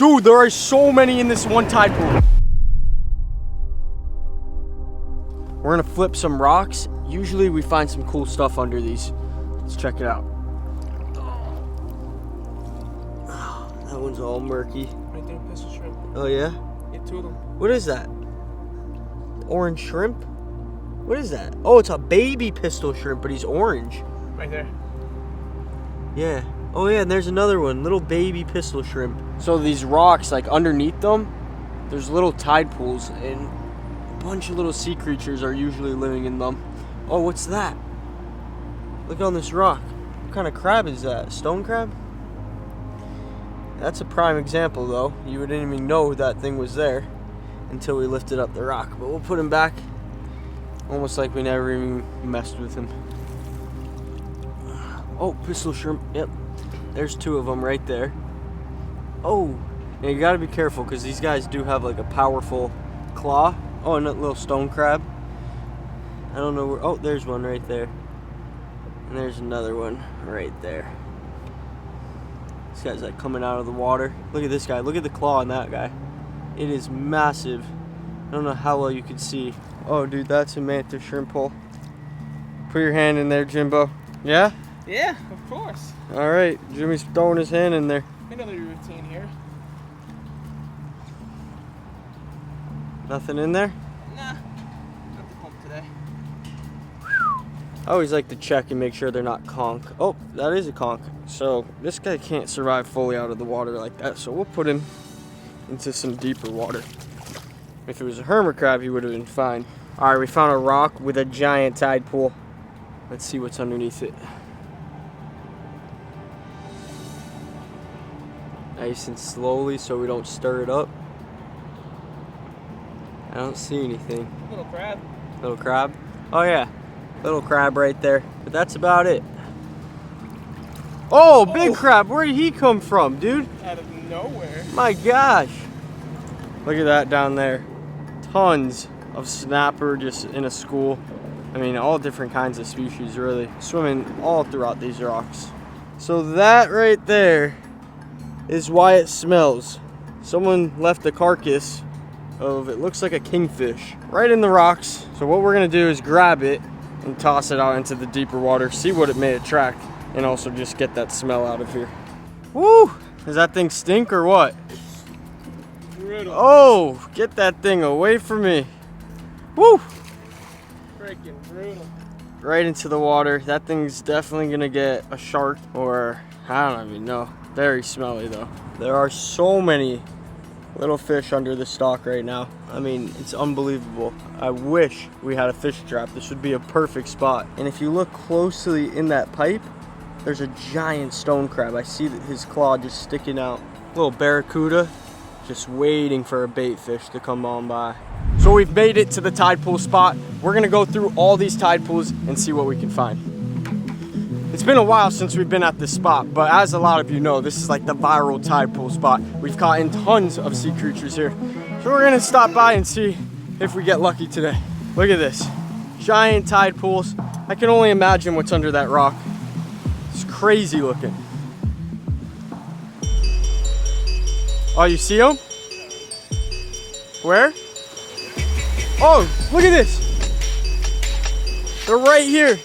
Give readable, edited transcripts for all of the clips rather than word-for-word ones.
Dude, there are so many in this one tide pool. We're gonna flip some rocks. Usually we find some cool stuff under these. Let's check it out. Oh, that one's all murky. Right there, pistol shrimp. Oh yeah? Get two of them. What is that? Orange shrimp? What is that? Oh, it's a baby pistol shrimp, but he's orange. Right there. Yeah. Oh yeah, and there's another one, little baby pistol shrimp. So these rocks, like underneath them, there's little tide pools, and a bunch of little sea creatures are usually living in them. Oh, what's that? Look on this rock. What kind of crab is that? Stone crab? That's a prime example though. You wouldn't even know that thing was there until we lifted up the rock. But we'll put him back almost like we never even messed with him. Oh, pistol shrimp. Yep. There's two of them right there. Oh, now you gotta be careful because these guys do have like a powerful claw. Oh, and a little stone crab. I don't know where. Oh, there's one right there. And there's another one right there. This guy's like coming out of the water. Look at this guy. Look at the claw on that guy. It is massive. I don't know how well you can see. Oh, dude, that's a mantis shrimp hole. Put your hand in there, Jimbo. Yeah? Yeah, of course. All right, Jimmy's throwing his hand in there. Another routine here. Nothing in there? Nah, got the pump today. I always like to check and make sure they're not conch. Oh, that is a conch. So this guy can't survive fully out of the water like that. So we'll put him into some deeper water. If it was a hermit crab, he would have been fine. All right, we found a rock with a giant tide pool. Let's see what's underneath it. Nice and slowly so we don't stir it up. I don't see anything. Little crab. Little crab? Oh yeah, little crab right there. But that's about it. Oh, big crab, where did he come from, dude? Out of nowhere. My gosh. Look at that down there. Tons of snapper just in a school. I mean, all different kinds of species really. Swimming all throughout these rocks. So that right there is why it smells. Someone left a carcass of, it looks like a kingfish, right in the rocks. So what we're gonna do is grab it and toss it out into the deeper water, see what it may attract, and also just get that smell out of here. Woo! Does that thing stink or what? Brutal. Oh, get that thing away from me. Woo! Freaking brutal. Right into the water. That thing's definitely gonna get a shark or I don't even know. Very smelly though. There are so many little fish under the stock right now. I mean, it's unbelievable. I wish we had a fish trap. This would be a perfect spot. And if you look closely in that pipe, there's a giant stone crab. I see that his claw just sticking out. Little barracuda, just waiting for a bait fish to come on by. So we've made it to the tide pool spot. We're gonna go through all these tide pools and see what we can find. It's been a while since we've been at this spot, but as a lot of you know, this is like the viral tide pool spot. We've caught in tons of sea creatures here. So we're gonna stop by and see if we get lucky today. Look at this, giant tide pools. I can only imagine what's under that rock. It's crazy looking. Oh, you see them? Where? Oh, look at this. They're right here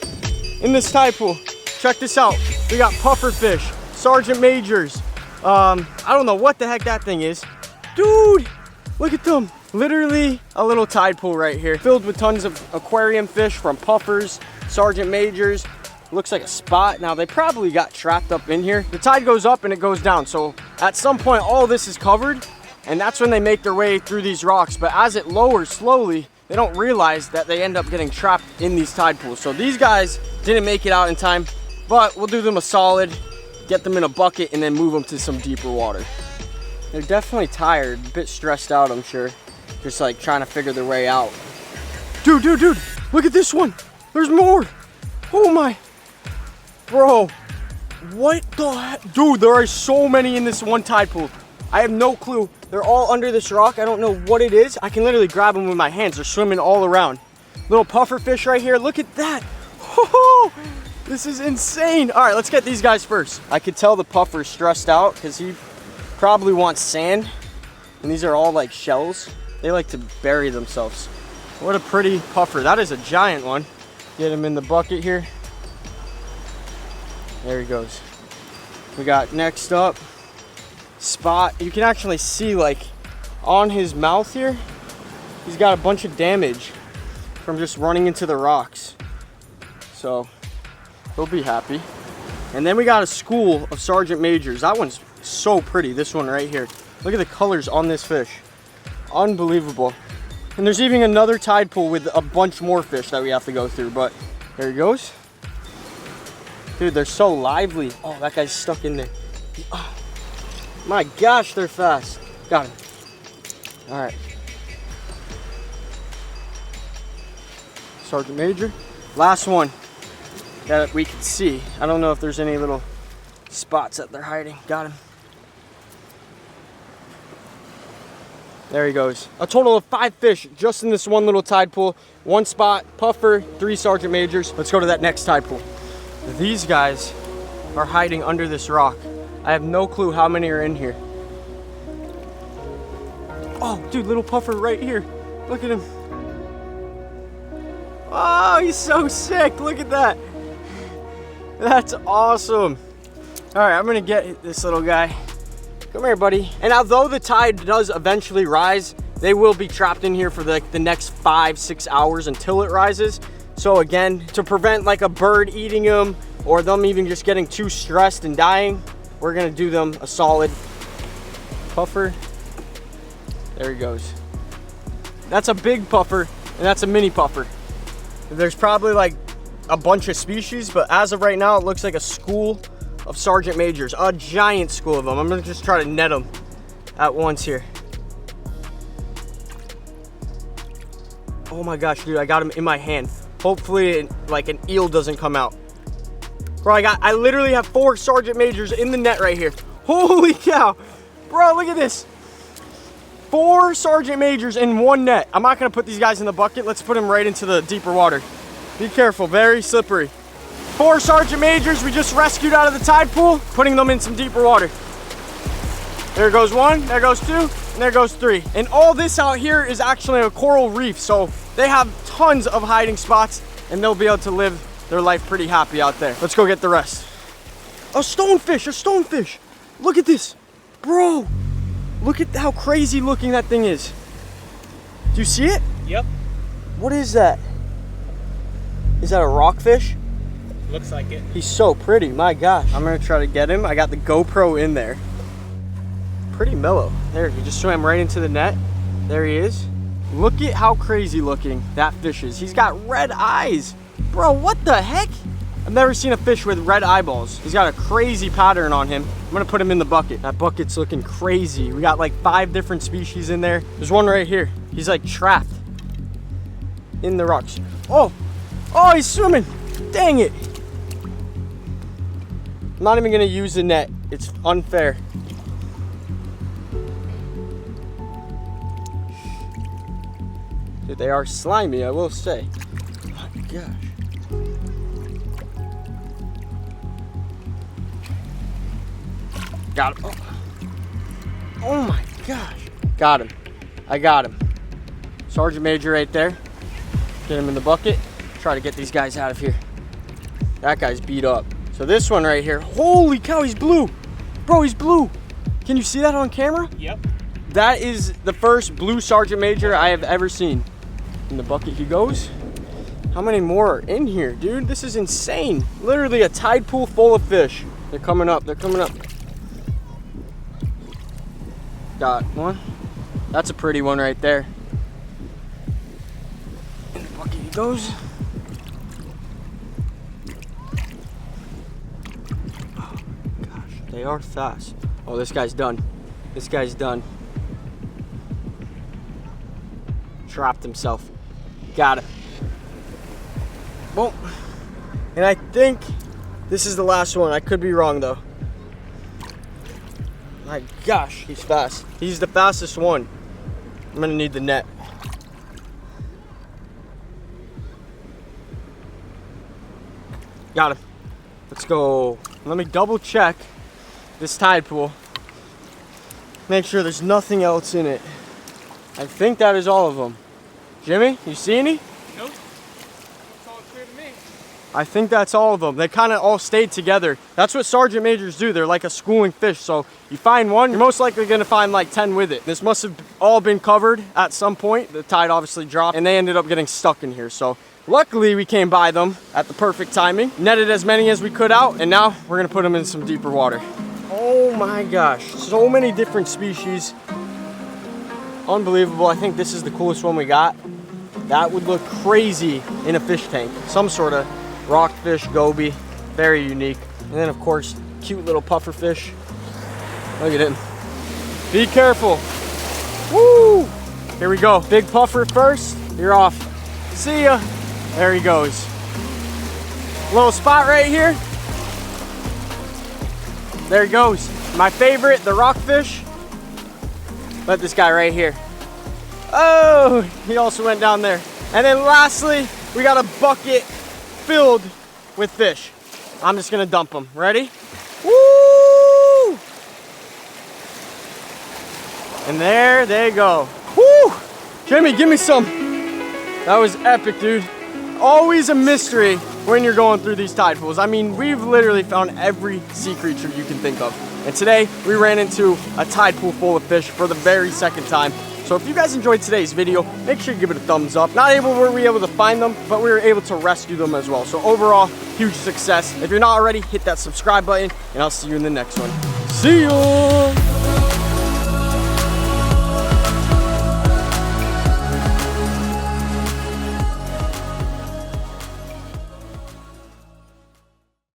in this tide pool. Check this out. We got pufferfish, sergeant majors. I don't know what the heck that thing is. Dude, look at them. Literally a little tide pool right here filled with tons of aquarium fish from puffers, sergeant majors. Looks like a spot. Now they probably got trapped up in here. The tide goes up and it goes down. So at some point all this is covered and that's when they make their way through these rocks. But as it lowers slowly, they don't realize that they end up getting trapped in these tide pools. So these guys didn't make it out in time. But we'll do them a solid, get them in a bucket, and then move them to some deeper water. They're definitely tired, a bit stressed out, I'm sure. Just like trying to figure their way out. Dude, look at this one. There's more. Oh my. Bro, what the heck? Dude, there are so many in this one tide pool. I have no clue. They're all under this rock. I don't know what it is. I can literally grab them with my hands. They're swimming all around. Little puffer fish right here. Look at that. Oh, this is insane. All right, let's get these guys first. I could tell the puffer's stressed out because he probably want sand, and these are all like shells. They like to bury themselves. What a pretty puffer. That is a giant one. Get him in the bucket here. There he goes. We got next up, Spot. You can actually see like on his mouth here, he's got a bunch of damage from just running into the rocks. So he'll be happy. And then we got a school of sergeant majors. That one's so pretty, this one right here. Look at the colors on this fish. Unbelievable. And there's even another tide pool with a bunch more fish that we have to go through, but there he goes. Dude, they're so lively. Oh, that guy's stuck in there. Oh, my gosh, they're fast. Got him. All right. Sergeant Major. Last one that we can see. I don't know if there's any little spots that they're hiding. Got him. There he goes. A total of 5 fish just in this one little tide pool. 1 spot, puffer, 3 sergeant majors. Let's go to that next tide pool. These guys are hiding under this rock. I have no clue how many are in here. Oh, dude, little puffer right here. Look at him. Oh, he's so sick. Look at that. That's awesome. All right, I'm gonna get this little guy. Come here, buddy. And although the tide does eventually rise, they will be trapped in here for the next 5-6 hours until it rises. So again, to prevent like a bird eating them or them even just getting too stressed and dying, we're gonna do them a solid puffer. There he goes. That's a big puffer and that's a mini puffer. There's probably like a bunch of species, but as of right now, it looks like a school of sergeant majors, a giant school of them. I'm gonna just try to net them at once here. Oh my gosh, dude, I got him in my hand. Hopefully like an eel doesn't come out. Bro, I literally have 4 sergeant majors in the net right here. Holy cow. Bro, look at this. 4 sergeant majors in 1 net. I'm not gonna put these guys in the bucket. Let's put them right into the deeper water. Be careful, very slippery. 4 sergeant majors we just rescued out of the tide pool, putting them in some deeper water. There goes 1, there goes 2, and there goes 3. And all this out here is actually a coral reef, so they have tons of hiding spots and they'll be able to live their life pretty happy out there. Let's go get the rest. A stonefish, a stonefish. Look at this. Bro, look at how crazy looking that thing is. Do you see it? Yep. What is that? Is that a rockfish? Looks like it. He's so pretty, my gosh. I'm gonna try to get him. I got the GoPro in there. Pretty mellow. There, he just swam right into the net. There he is. Look at how crazy looking that fish is. He's got red eyes. Bro, what the heck? I've never seen a fish with red eyeballs. He's got a crazy pattern on him. I'm gonna put him in the bucket. That bucket's looking crazy. We got like 5 different species in there. There's one right here. He's like trapped in the rocks. Oh, he's swimming. Dang it. I'm not even gonna use the net. It's unfair. Dude, they are slimy, I will say. Oh my gosh. Got him. Oh my gosh. Got him. I got him. Sergeant Major right there. Get him in the bucket. Try to get these guys out of here. That guy's beat up. So this one right here, holy cow, he's blue. Bro, he's blue. Can you see that on camera? Yep. That is the first blue sergeant major I have ever seen. In the bucket he goes. How many more are in here, dude? This is insane. Literally a tide pool full of fish. They're coming up, they're coming up. Got one. That's a pretty one right there. In the bucket he goes. They are fast. Oh, this guy's done. This guy's done. Trapped himself. Got it. Boom. And I think this is the last one. I could be wrong though. My gosh, he's fast. He's the fastest one. I'm gonna need the net. Got him. Let's go. Let me double check this tide pool. Make sure there's nothing else in it. I think that is all of them. Jimmy, you see any? Nope. It's all clear to me. I think that's all of them. They kind of all stayed together. That's what sergeant majors do. They're like a schooling fish. So you find one, you're most likely going to find like 10 with it. This must have all been covered at some point. The tide obviously dropped and they ended up getting stuck in here. So luckily we came by them at the perfect timing, netted as many as we could out, and now we're going to put them in some deeper water. Oh my gosh, so many different species. Unbelievable. I think this is the coolest one we got. That would look crazy in a fish tank. Some sort of rockfish, goby, very unique. And then of course, cute little puffer fish. Look at him. Be careful. Woo! Here we go. Big puffer first. You're off. See ya. There he goes. Little spot right here. There he goes. My favorite, the rockfish. Let this guy right here. Oh, he also went down there. And then lastly, we got a bucket filled with fish. I'm just gonna dump them. Ready? Woo! And there they go. Woo! Jimmy, give me some. That was epic, dude. Always a mystery when you're going through these tide pools. I mean, we've literally found every sea creature you can think of. And today, we ran into a tide pool full of fish for the very second time. So if you guys enjoyed today's video, make sure you give it a thumbs up. Not only were we able to find them, but we were able to rescue them as well. So overall, huge success. If you're not already, hit that subscribe button, and I'll see you in the next one. See ya!